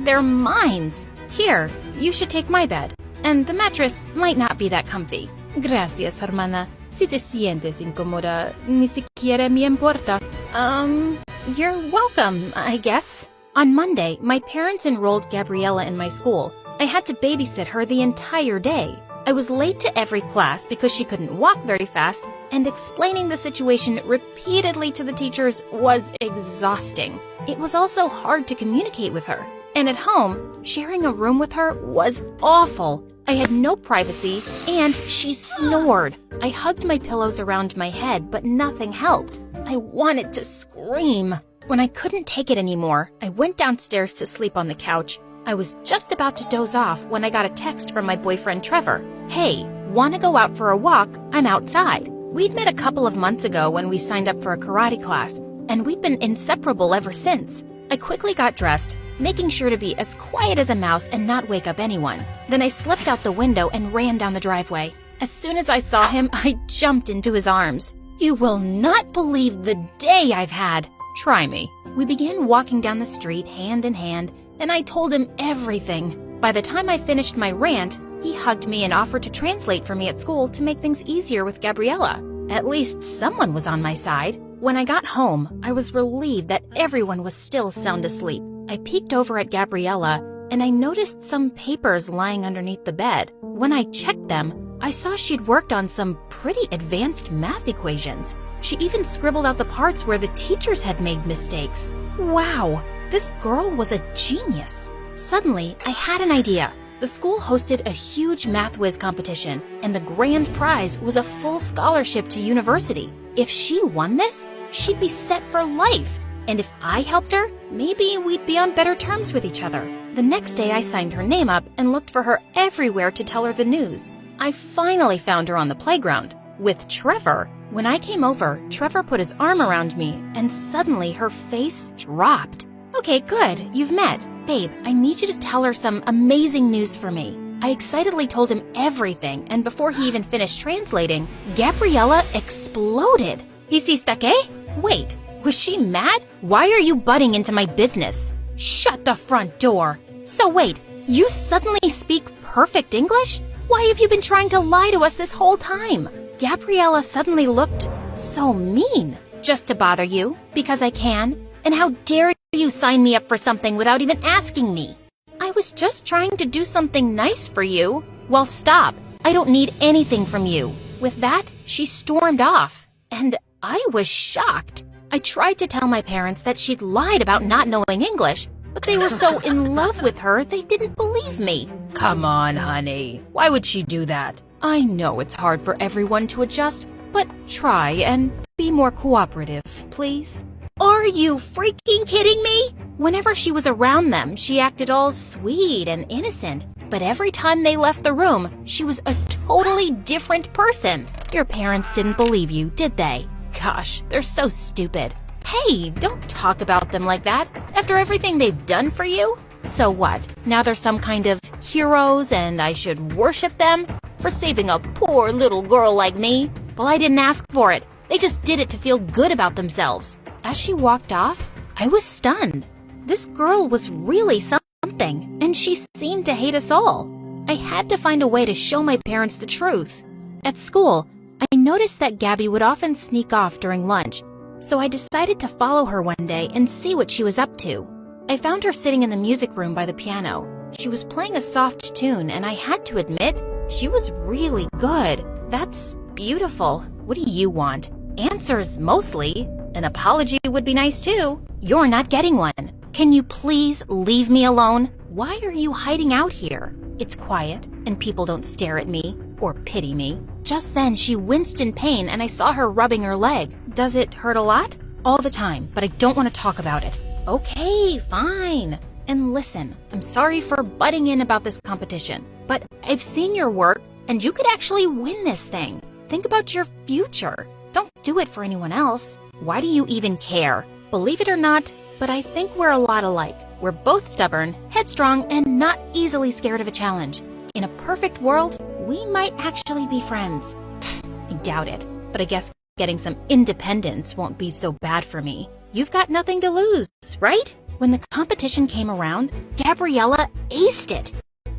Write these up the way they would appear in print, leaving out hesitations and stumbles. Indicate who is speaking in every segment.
Speaker 1: their minds. Here, you should take my bed. And the mattress might not be that comfy. Gracias, hermana. Si te sientes incómoda, ni siquiera me importa. You're welcome, I guess. On Monday, my parents enrolled Gabriella in my school. I had to babysit her the entire day. I was late to every class because she couldn't walk very fast, and explaining the situation repeatedly to the teachers was exhausting. It was also hard to communicate with her. And at home, sharing a room with her was awful. I had no privacy, and she snored. I hugged my pillows around my head, but nothing helped. I wanted to scream. When I couldn't take it anymore, I went downstairs to sleep on the couch. I was just about to doze off when I got a text from my boyfriend Trevor. Hey, wanna go out for a walk? I'm outside. We'd met a couple of months ago when we signed up for a karate class, and we'd been inseparable ever since. I quickly got dressed, making sure to be as quiet as a mouse and not wake up anyone. Then I slipped out the window and ran down the driveway. As soon as I saw him, I jumped into his arms. You will not believe the day I've had. Try me. We began walking down the street hand in hand, and I told him everything. By the time I finished my rant, he hugged me and offered to translate for me at school to make things easier with Gabriella. At least someone was on my side. When I got home, I was relieved that everyone was still sound asleep. I peeked over at Gabriella, and I noticed some papers lying underneath the bed. When I checked them, I saw she'd worked on some pretty advanced math equations. She even scribbled out the parts where the teachers had made mistakes. Wow, this girl was a genius. Suddenly, I had an idea. The school hosted a huge Math Whiz competition, and the grand prize was a full scholarship to university. If she won this, she'd be set for life. And if I helped her, maybe we'd be on better terms with each other. The next day, I signed her name up and looked for her everywhere to tell her the news. I finally found her on the playground with Trevor. When I came over, Trevor put his arm around me, and suddenly her face dropped. Okay, good, you've met. Babe, I need you to tell her some amazing news for me. I excitedly told him everything, and before he even finished translating, Gabriella exploded. Hiciste qué? Wait, was she mad? Why are you butting into my business? Shut the front door. So wait, you suddenly speak perfect English? Why have you been trying to lie to us this whole time? Gabriella suddenly looked so mean. Just to bother you, because I can? And how dare you sign me up for something without even asking me? I was just trying to do something nice for you. Well, stop. I don't need anything from you. With that, she stormed off. And I was shocked. I tried to tell my parents that she'd lied about not knowing English, but they were so in love with her, they didn't believe me.
Speaker 2: Come on, honey. Why would she do that?
Speaker 1: I know it's hard for everyone to adjust, but try and be more cooperative, please. Are you freaking kidding me? Whenever she was around them, she acted all sweet and innocent. But every time they left the room, she was a totally different person. Your parents didn't believe you, did they? Gosh, they're so stupid. Hey, don't talk about them like that after everything they've done for you. So what? Now they're some kind of heroes and I should worship them for saving a poor little girl like me? Well, I didn't ask for it. They just did it to feel good about themselves. As she walked off, I was stunned. This girl was really something, and she seemed to hate us all. I had to find a way to show my parents the truth. At school, I noticed that Gabby would often sneak off during lunch, so I decided to follow her one day and see what she was up to. I found her sitting in the music room by the piano. She was playing a soft tune, and I had to admit, she was really good. That's beautiful. What do you want? Answers, mostly. An apology would be nice too. You're not getting one. Can you please leave me alone? Why are you hiding out here? It's quiet, and people don't stare at me or pity me. Just then, she winced in pain, and I saw her rubbing her leg. Does it hurt a lot? All the time, but I don't want to talk about it. Okay, fine. And listen, I'm sorry for butting in about this competition, but I've seen your work, and you could actually win this thing. Think about your future. Don't do it for anyone else. Why do you even care? Believe it or not, but I think we're a lot alike. We're both stubborn, headstrong, and not easily scared of a challenge. In a perfect world, we might actually be friends. I doubt it, but I guess getting some independence won't be so bad for me. You've got nothing to lose, right? When the competition came around, Gabriella aced it.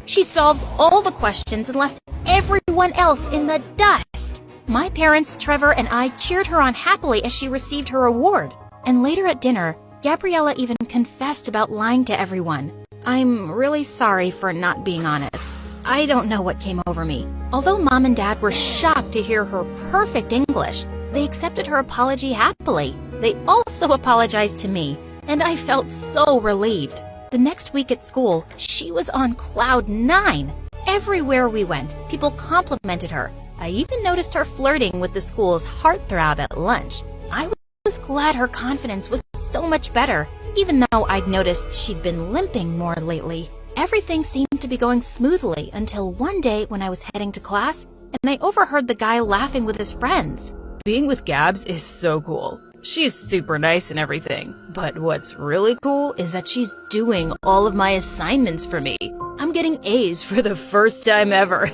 Speaker 1: She solved all the questions and left everyone else in the dust. My parents, Trevor, and I cheered her on happily as she received her award. And later at dinner, Gabriella even confessed about lying to everyone. I'm really sorry for not being honest. I don't know what came over me. Although Mom and Dad were shocked to hear her perfect English, they accepted her apology happily. They also apologized to me, and I felt so relieved. The next week at school, she was on cloud 9. Everywhere we went, people complimented her. I even noticed her flirting with the school's heartthrob at lunch. I was glad her confidence was so much better, even though I'd noticed she'd been limping more lately. Everything seemed to be going smoothly until one day when I was heading to class, and I overheard the guy laughing with his friends.
Speaker 2: Being with Gabs is so cool. She's super nice and everything. But what's really cool is that she's doing all of my assignments for me. I'm getting A's for the first time ever.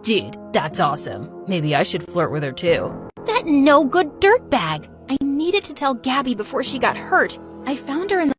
Speaker 2: Dude, that's awesome. Maybe I should flirt with her too.
Speaker 1: That no-good dirtbag! I needed to tell Gabby before she got hurt. I found her in the